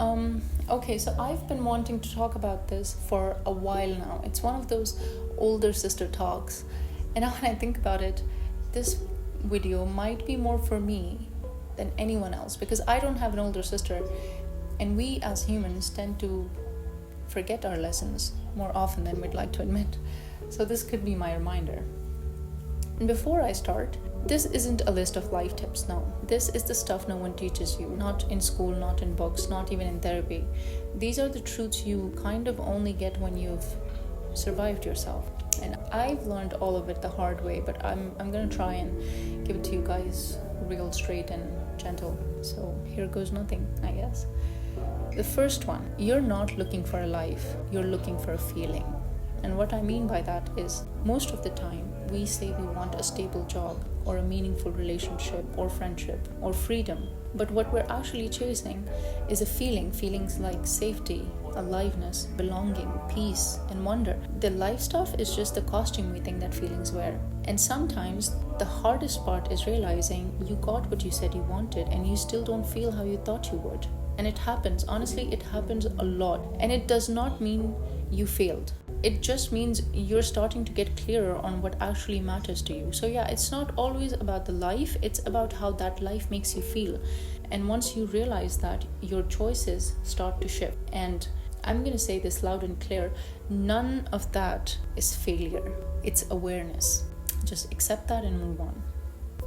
Okay, so I've been wanting to talk about this for a while now. It's one of those older sister talks. And now when I think about it, this video might be more for me than anyone else because I don't have an older sister. And we as humans tend to forget our lessons more often than we'd like to admit. So this could be my reminder. And before I start, this isn't a list of life tips, no. This is the stuff no one teaches you, not in school, not in books, not even in therapy. These are the truths you kind of only get when you've survived yourself. And I've learned all of it the hard way, but I'm gonna try and give it to you guys real straight and gentle. So here goes nothing, I guess. The first one, you're not looking for a life, you're looking for a feeling. And what I mean by that is, most of the time, we say we want a stable job or a meaningful relationship or friendship or freedom. But what we're actually chasing is a feeling, feelings like safety, aliveness, belonging, peace, and wonder. The life stuff is just the costume we think that feelings wear. And sometimes the hardest part is realizing you got what you said you wanted and you still don't feel how you thought you would. And it happens, honestly, it happens a lot. And it does not mean you failed. It just means you're starting to get clearer on what actually matters to you. So yeah, it's not always about the life, it's about how that life makes you feel. And once you realize that, your choices start to shift. And I'm gonna say this loud and clear, none of that is failure, it's awareness. Just accept that and move on.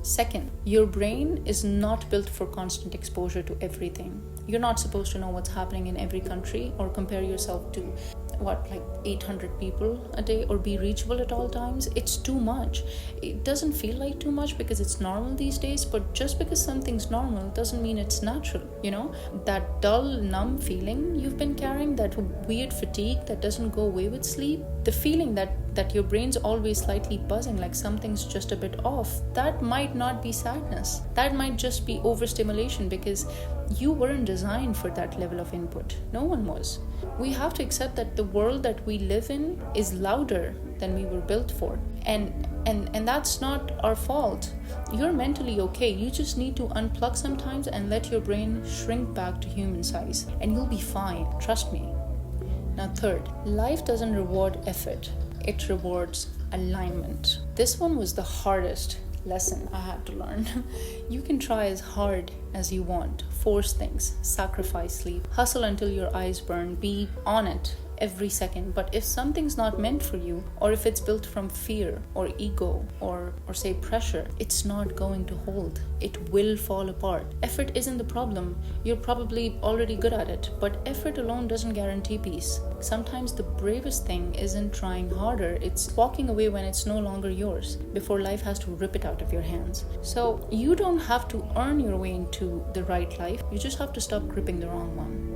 Second, your brain is not built for constant exposure to everything. You're not supposed to know what's happening in every country or compare yourself to 800 people a day or be reachable at all times. It's too much. It doesn't feel like too much because it's normal these days, but just because something's normal doesn't mean it's natural. That dull, numb feeling you've been carrying, that weird fatigue that doesn't go away with sleep, the feeling that your brain's always slightly buzzing like something's just a bit off, that might not be sadness. That might just be overstimulation because you weren't designed for that level of input. No one was. We have to accept that the world that we live in is louder than we were built for. And that's not our fault. You're mentally okay. You just need to unplug sometimes and let your brain shrink back to human size. And you'll be fine. Trust me. Now third, life doesn't reward effort. It rewards alignment. This one was the hardest lesson I had to learn. You can try as hard as you want, force things, sacrifice sleep, hustle until your eyes burn, be on it every second. But if something's not meant for you, or if it's built from fear or ego or say pressure, it's not going to hold. It will fall apart. Effort isn't the problem. You're probably already good at it, but effort alone doesn't guarantee peace. Sometimes the bravest thing isn't trying harder, it's walking away when it's no longer yours, before life has to rip it out of your hands. So you don't have to earn your way into the right life, you just have to stop gripping the wrong one.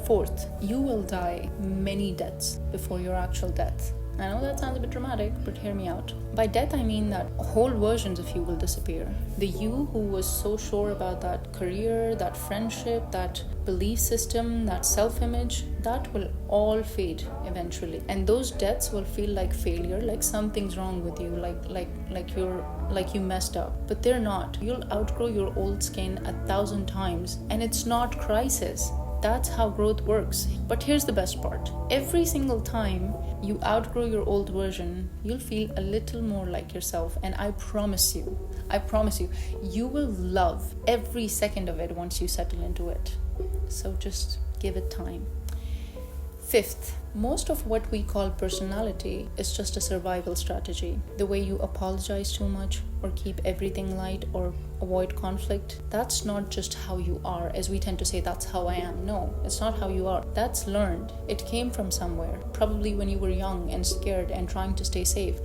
Fourth, you will die many deaths before your actual death. I know that sounds a bit dramatic, but hear me out. By death, I mean that whole versions of you will disappear. The you who was so sure about that career, that friendship, that belief system, that self-image, that will all fade eventually. And those deaths will feel like failure, like something's wrong with you, like you messed up. But they're not. You'll outgrow your old skin 1,000 times, and it's not crisis. That's how growth works. But here's the best part. Every single time you outgrow your old version, you'll feel a little more like yourself. And I promise you, you will love every second of it once you settle into it. So just give it time. Fifth, most of what we call personality is just a survival strategy. The way you apologize too much or keep everything light or avoid conflict, that's not just how you are, as we tend to say, that's how I am. No, it's not how you are. That's learned. It came from somewhere, probably when you were young and scared and trying to stay safe.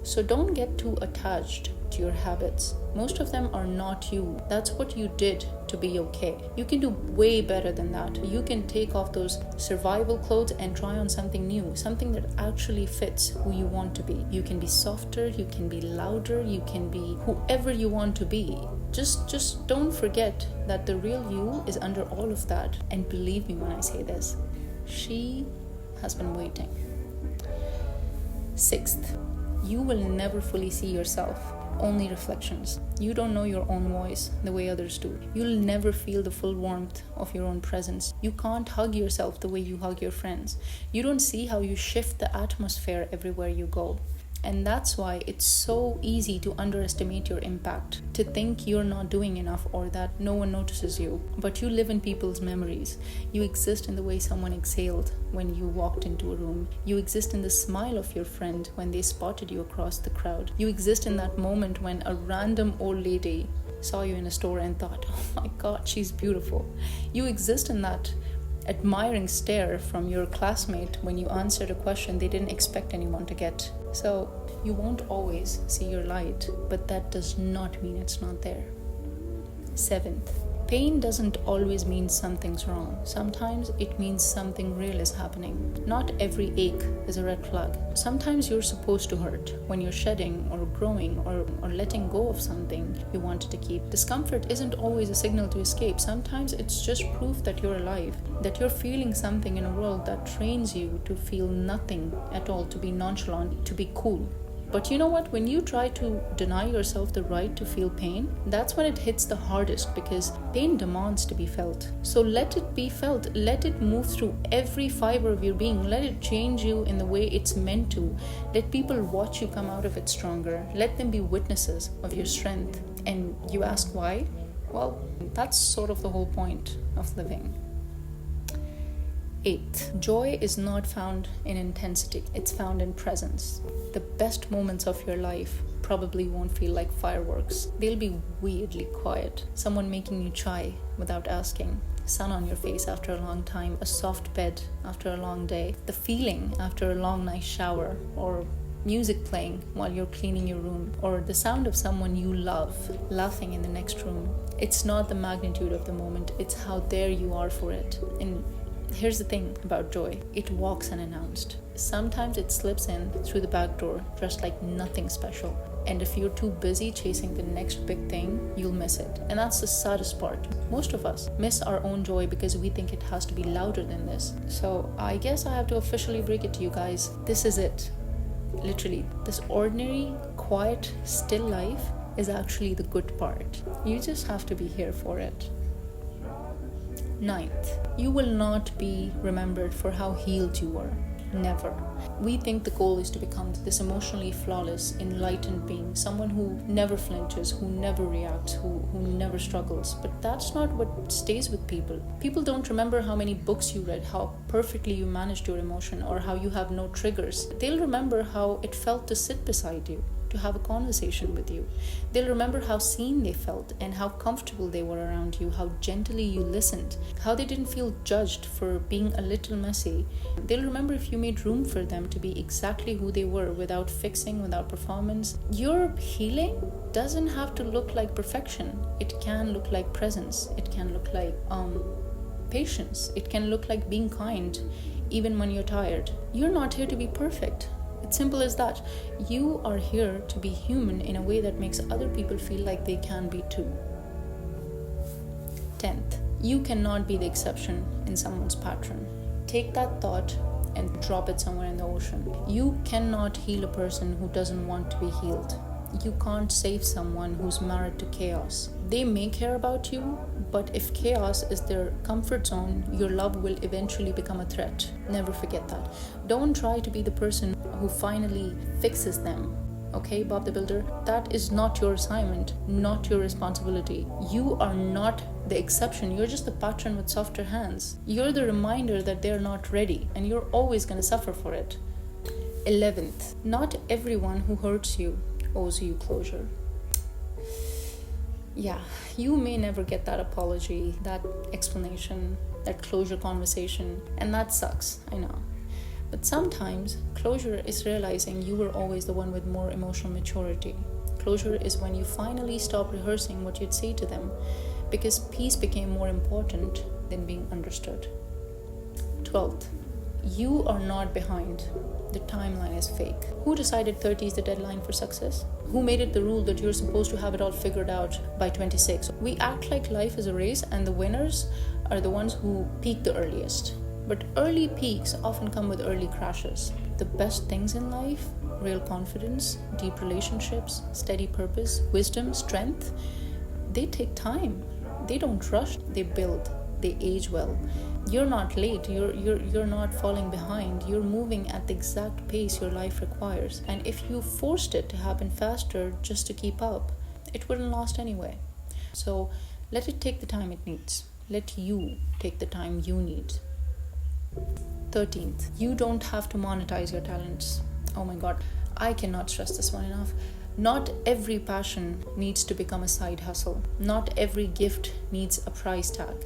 So don't get too attached to your habits. Most of them are not you. That's what you did to be okay. You can do way better than that. You can take off those survival clothes and try on something new, something that actually fits who you want to be. You can be softer, you can be louder, you can be whoever you want to be. Just don't forget that the real you is under all of that. And believe me when I say this, she has been waiting. Sixth, you will never fully see yourself. only reflections. You don't know your own voice the way others do. You'll never feel the full warmth of your own presence. You can't hug yourself the way you hug your friends. You don't see how you shift the atmosphere everywhere you go. And that's why it's so easy to underestimate your impact, to think you're not doing enough or that no one notices you. But you live in people's memories. You exist in the way someone exhaled when you walked into a room. You exist in the smile of your friend when they spotted you across the crowd. You exist in that moment when a random old lady saw you in a store and thought, oh my God, she's beautiful. You exist in that admiring stare from your classmate when you answered a question they didn't expect anyone to get. So you won't always see your light, but that does not mean it's not there. 7th, pain doesn't always mean something's wrong. Sometimes it means something real is happening. Not every ache is a red flag. Sometimes you're supposed to hurt when you're shedding or growing or letting go of something you wanted to keep. Discomfort isn't always a signal to escape. Sometimes it's just proof that you're alive, that you're feeling something in a world that trains you to feel nothing at all, to be nonchalant, to be cool. But you know what? When you try to deny yourself the right to feel pain, that's when it hits the hardest, because pain demands to be felt. So let it be felt. Let it move through every fiber of your being. Let it change you in the way it's meant to. Let people watch you come out of it stronger. Let them be witnesses of your strength. And you ask why? Well, that's sort of the whole point of living. 8th, joy is not found in intensity, it's found in presence. The best moments of your life probably won't feel like fireworks. They'll be weirdly quiet. Someone making you chai without asking, sun on your face after a long time, a soft bed after a long day, the feeling after a long night shower, or music playing while you're cleaning your room, or the sound of someone you love laughing in the next room. It's not the magnitude of the moment, it's how there you are for it. And here's the thing about joy, it walks unannounced. Sometimes it slips in through the back door, dressed like nothing special. And if you're too busy chasing the next big thing, you'll miss it. And that's the saddest part. Most of us miss our own joy because we think it has to be louder than this. So I guess I have to officially break it to you guys. This is it. Literally, this ordinary, quiet, still life is actually the good part. You just have to be here for it. 9th, you will not be remembered for how healed you were. Never. We think the goal is to become this emotionally flawless, enlightened being, someone who never flinches, who never reacts, who never struggles. But that's not what stays with people. People don't remember how many books you read, how perfectly you managed your emotion, or how you have no triggers. They'll remember how it felt to sit beside you, to have a conversation with you. They'll remember how seen they felt and how comfortable they were around you, how gently you listened, how they didn't feel judged for being a little messy. They'll remember if you made room for them to be exactly who they were, without fixing, without performance. Your healing doesn't have to look like perfection. It can look like presence. It can look like patience. It can look like being kind even when you're tired. You're not here to be perfect. It's simple as that. You are here to be human in a way that makes other people feel like they can be too. 10th, you cannot be the exception in someone's pattern. Take that thought and drop it somewhere in the ocean. You cannot heal a person who doesn't want to be healed. You can't save someone who's married to chaos. They may care about you, but if chaos is their comfort zone, your love will eventually become a threat. Never forget that. Don't try to be the person who finally fixes them. Okay, Bob the Builder? That is not your assignment, not your responsibility. You are not the exception. You're just the pattern with softer hands. You're the reminder that they're not ready, and you're always going to suffer for it. 11th, not everyone who hurts you owes you closure. Yeah, you may never get that apology, that explanation, that closure conversation, and that sucks, I know. But sometimes closure is realizing you were always the one with more emotional maturity. Closure is when you finally stop rehearsing what you'd say to them, because peace became more important than being understood. 12th, you are not behind. The timeline is fake. Who decided 30 is the deadline for success? Who made it the rule that you're supposed to have it all figured out by 26? We act like life is a race and the winners are the ones who peak the earliest. But early peaks often come with early crashes. the best things in life, real confidence, deep relationships, steady purpose, wisdom, strength, they take time. They don't rush, they build, they age well. You're not late, you're not falling behind. You're moving at the exact pace your life requires. And if you forced it to happen faster just to keep up, it wouldn't last anyway. So let it take the time it needs. Let you take the time you need. 13th, you don't have to monetize your talents. Oh my god, I cannot stress this one enough. Not every passion needs to become a side hustle. Not every gift needs a price tag.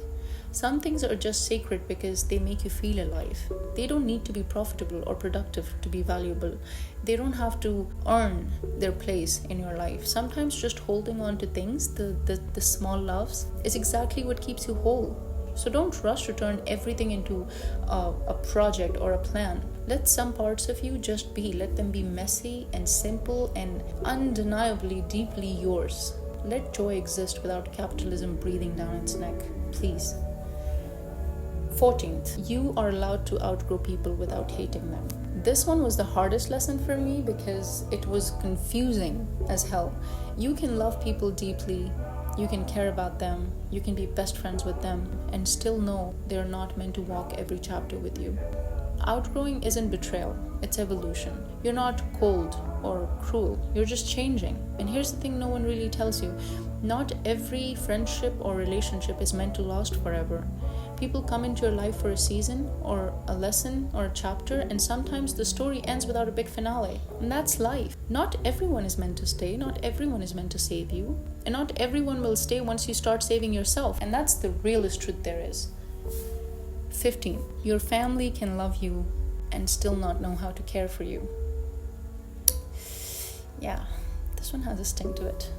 Some things are just sacred because they make you feel alive. They don't need to be profitable or productive to be valuable. They don't have to earn their place in your life. Sometimes just holding on to things, the small loves, is exactly what keeps you whole. So don't rush to turn everything into a project or a plan. Let some parts of you just be. Let them be messy and simple and undeniably deeply yours. Let joy exist without capitalism breathing down its neck. Please. 14th, you are allowed to outgrow people without hating them. This one was the hardest lesson for me because it was confusing as hell. You can love people deeply, you can care about them, you can be best friends with them, and still know they're not meant to walk every chapter with you. Outgrowing isn't betrayal, it's evolution. You're not cold or cruel, you're just changing. And here's the thing no one really tells you. Not every friendship or relationship is meant to last forever. People come into your life for a season or a lesson or a chapter, and sometimes the story ends without a big finale. And that's life. Not everyone is meant to stay, not everyone is meant to save you, and not everyone will stay once you start saving yourself. And that's the realest truth there is. 15. Your family can love you and still not know how to care for you. Yeah, this one has a sting to it.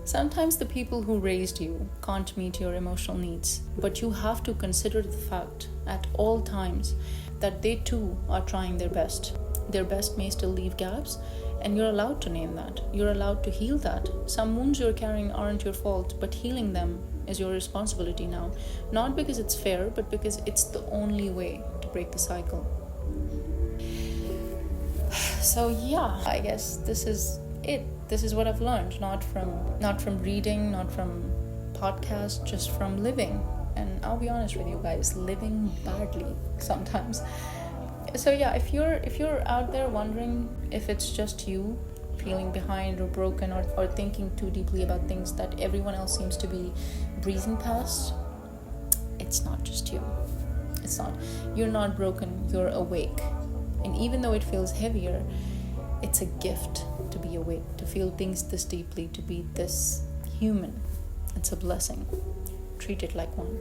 Sometimes the people who raised you can't meet your emotional needs, but you have to consider the fact at all times that they too are trying their best. Their best may still leave gaps, and you're allowed to name that. You're allowed to heal that. Some wounds you're carrying aren't your fault, but healing them is your responsibility now. Not because it's fair, but because it's the only way to break the cycle. So yeah, I guess this is it. This is what I've learned, not from reading, not from podcasts, just from living. And I'll be honest with you guys, living badly sometimes. So yeah, if you're out there wondering if it's just you feeling behind or broken or thinking too deeply about things that everyone else seems to be breezing past, it's not just you. It's not. You're not broken, you're awake. And even though it feels heavier, it's a gift to be awake, to feel things this deeply, to be this human. It's a blessing. Treat it like one.